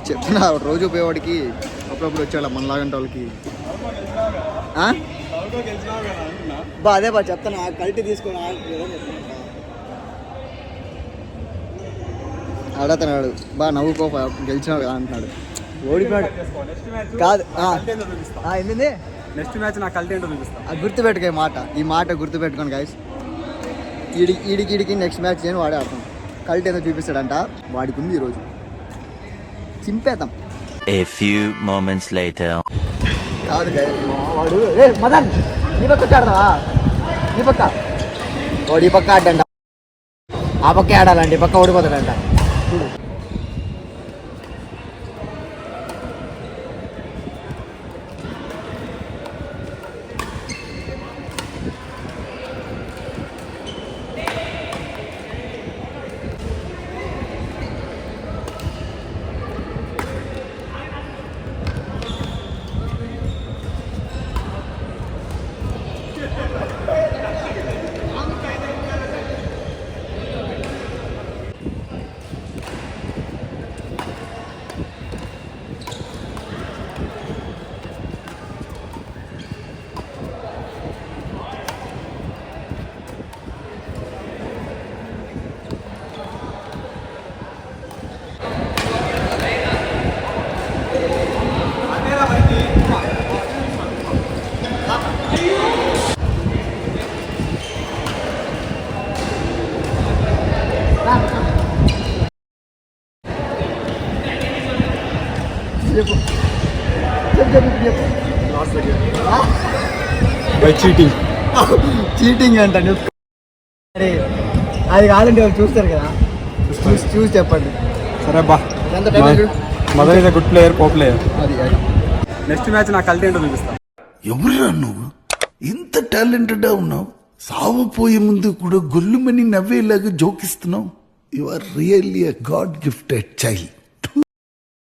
చెప్తున్నా రోజు ఉపయోగపడికి అప్పుడప్పుడు వచ్చాడు మనలాగంటే వాళ్ళకి బా అదే బా చెప్తాను కల్టీ తీసుకొని అడుగుతున్నాడు బా నవ్వుకో గెలిచినావు కదా అంటున్నాడు. ఓడిపోయాడు కాదు ఏంది నెక్స్ట్ మ్యాచ్ నా కల్టీ ఏంటో చూపిస్తా. అది గుర్తుపెట్టుకో ఈ మాట గుర్తుపెట్టుకోండి గైస్. ఈడికి నెక్స్ట్ మ్యాచ్ నేను వాడే ఆడతాం. కల్టీ ఏదో చూపిస్తాడంట వాడికి ఉంది ఈరోజు చింపేద్దాం. A few moments later. కాదు వాడు మదన్ నీ పక్క ఆడదావా నీ పక్క వాడు ఈ పక్క ఆడంట ఆ పక్కే ఆడాలంటే ఈ పక్క ఓడిపోతాడంట. చూడు చీటింగ్ అంట. అరే అది కాదండి వాళ్ళు చూస్తారు కదా చూసి చెప్పండి. సరే బా Madan is good player co player. Next match నా కల్టీ ఏంటో చూపిస్తా. ఎవరురా నువ్వు ఇంత టాలెంటెడ్ ఉన్నావు? సావపోయే ముందు కూడా గొల్లుమని నవ్వేలాగా జోకిస్తున్నావు. You are really a God gifted child.